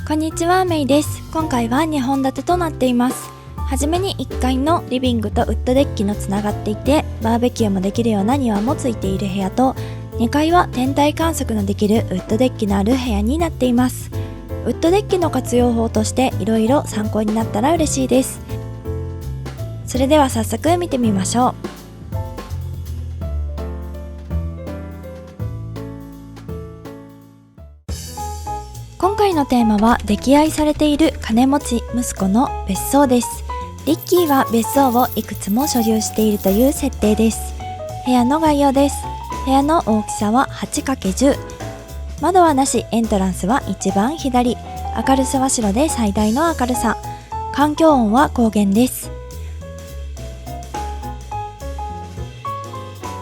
こんにちは、メイです。今回は2本立てとなっています。はじめに1階のリビングとウッドデッキのつながっていて、バーベキューもできるような庭もついている部屋と、2階は天体観測のできるウッドデッキのある部屋になっています。ウッドデッキの活用法としていろいろ参考になったら嬉しいです。それでは早速見てみましょう。今回のテーマは溺愛されている金持ち息子の別荘です。リッキーは別荘をいくつも所有しているという設定です。部屋の概要です。部屋の大きさは 8×10、 窓はなし、エントランスは一番左、明るさは白で最大の明るさ、環境音は光源です。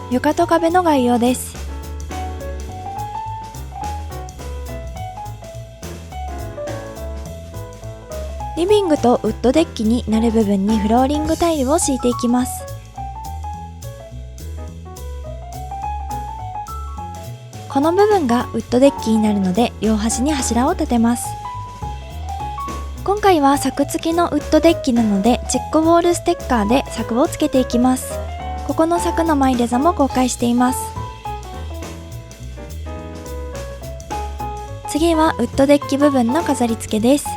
床と壁の概要です。リビングとウッドデッキになる部分にフローリングタイルを敷いていきます。この部分がウッドデッキになるので両端に柱を立てます。今回は柵付きのウッドデッキなのでチックウォールステッカーで柵をつけていきます。ここの柵のマイレザも公開しています。次はウッドデッキ部分の飾り付けです。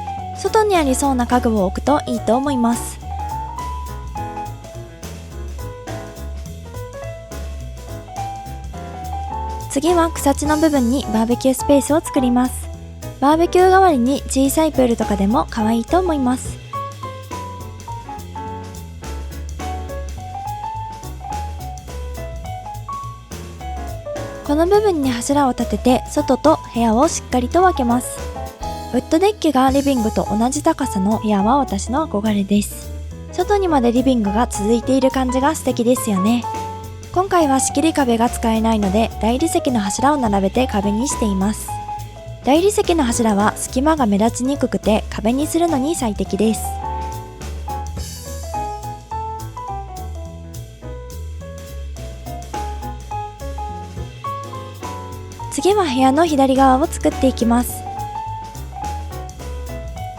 外にありそうな家具を置くといいと思います。次は草地の部分にバーベキュースペースを作ります。バーベキュー代わりに小さいプールとかでも可愛いと思います。この部分に柱を立てて外と部屋をしっかりと分けます。ウッドデッキがリビングと同じ高さの部屋は私の憧れです。外にまでリビングが続いている感じが素敵ですよね。今回は仕切り壁が使えないので大理石の柱を並べて壁にしています。大理石の柱は隙間が目立ちにくくて壁にするのに最適です。次は部屋の左側を作っていきます。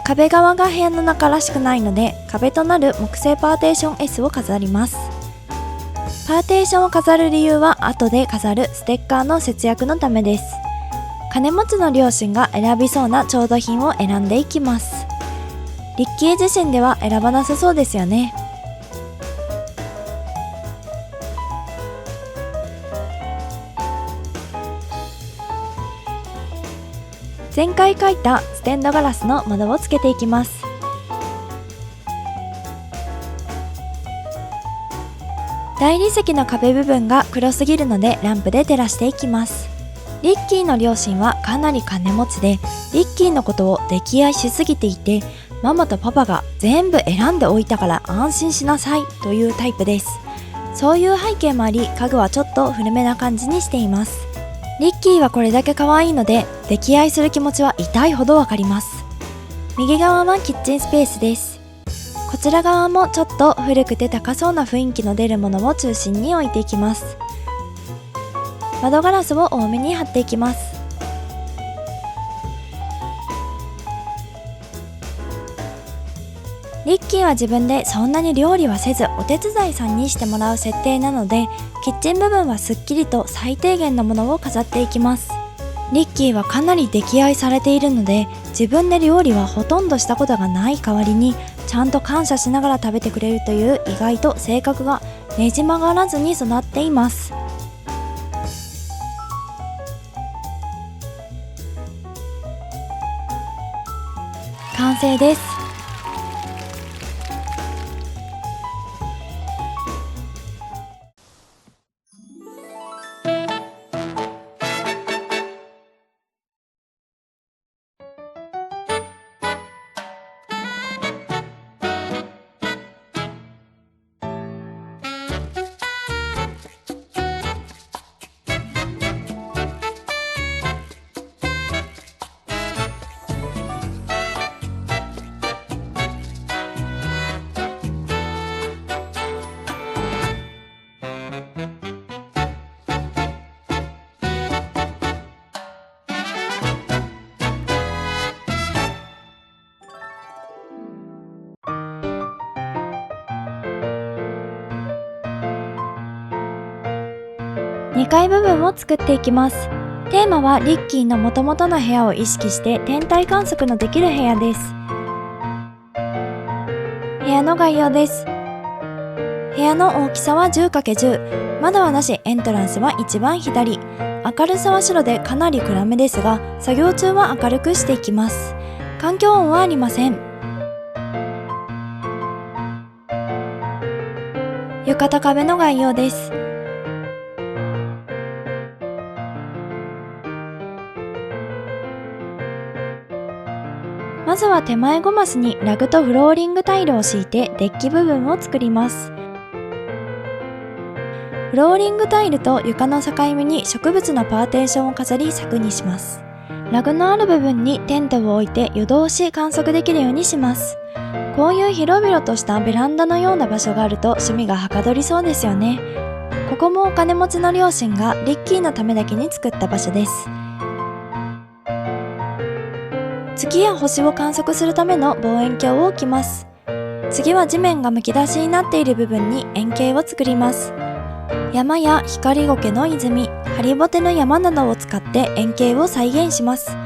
壁側が部屋の中らしくないので壁となる木製パーテーション S を飾ります。パーテーションを飾る理由は後で飾るステッカーの節約のためです。金持ちの両親が選びそうな調度品を選んでいきます。リッキー自身では選ばなさそうですよね。前回描いたステンドガラスの窓をつけていきます。大理石の壁部分が黒すぎるのでランプで照らしていきます。リッキーの両親はかなり金持ちで、リッキーのことを溺愛しすぎていて、ママとパパが全部選んでおいたから安心しなさいというタイプです。そういう背景もあり、家具はちょっと古めな感じにしています。リッキーはこれだけ可愛いので溺愛する気持ちは痛いほどわかります。右側はキッチンスペースです。こちら側もちょっと古くて高そうな雰囲気の出るものを中心に置いていきます。窓ガラスを多めに貼っていきます。リッキーは自分でそんなに料理はせずお手伝いさんにしてもらう設定なので、キッチン部分はすっきりと最低限のものを飾っていきます。リッキーはかなり溺愛されているので、自分で料理はほとんどしたことがない代わりにちゃんと感謝しながら食べてくれるという意外と性格がねじ曲がらずに育っています。完成です。階部分を作っていきます。テーマはリッキーの元々の部屋を意識して天体観測のできる部屋です。部屋の概要です。部屋の大きさは 10×10、窓はなし、エントランスは一番左。明るさは白でかなり暗めですが、作業中は明るくしていきます。環境音はありません。床と壁の概要です。まずは手前5マスにラグとフローリングタイルを敷いてデッキ部分を作ります。フローリングタイルと床の境目に植物のパーテーションを飾り柵にします。ラグのある部分にテントを置いて夜通し観測できるようにします。こういう広々としたベランダのような場所があると趣味がはかどりそうですよね。ここもお金持ちの両親がリッキーのためだけに作った場所です。月や星を観測するための望遠鏡を置きます。次は地面がむき出しになっている部分に円形を作ります。山や光苔の泉、ハリボテの山などを使って円形を再現します。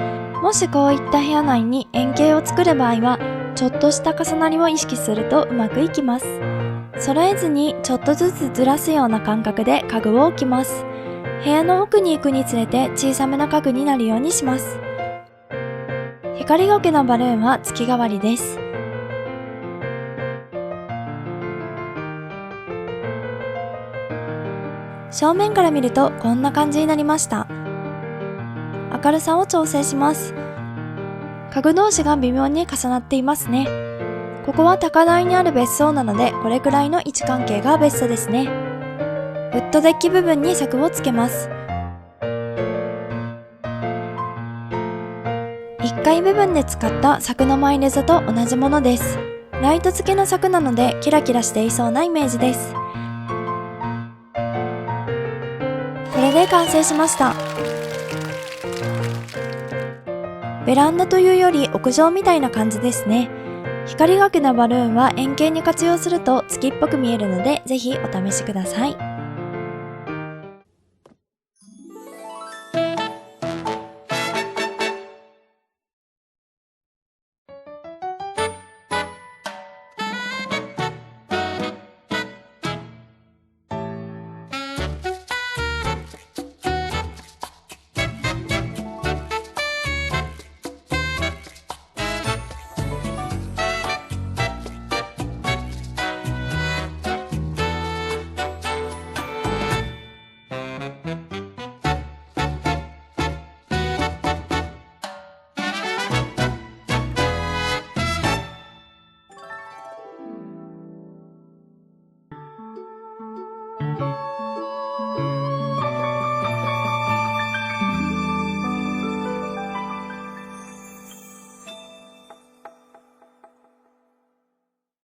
もしこういった部屋内に円形を作る場合は、ちょっとした重なりを意識するとうまくいきます。揃えずにちょっとずつずらすような感覚で家具を置きます。部屋の奥に行くにつれて小さめの家具になるようにします。光苔のバルーンは月替わりです。正面から見るとこんな感じになりました。明るさを調整します。家具同士が微妙に重なっていますね。ここは高台にある別荘なのでこれくらいの位置関係がベストですね。ウッドデッキ部分に柵をつけます。1階部分で使った柵の前レザと同じものです。ライト付けの柵なのでキラキラしていそうなイメージです。これで完成しました。ベランダというより屋上みたいな感じですね。光苔のバルーンは円形に活用すると月っぽく見えるのでぜひお試しください。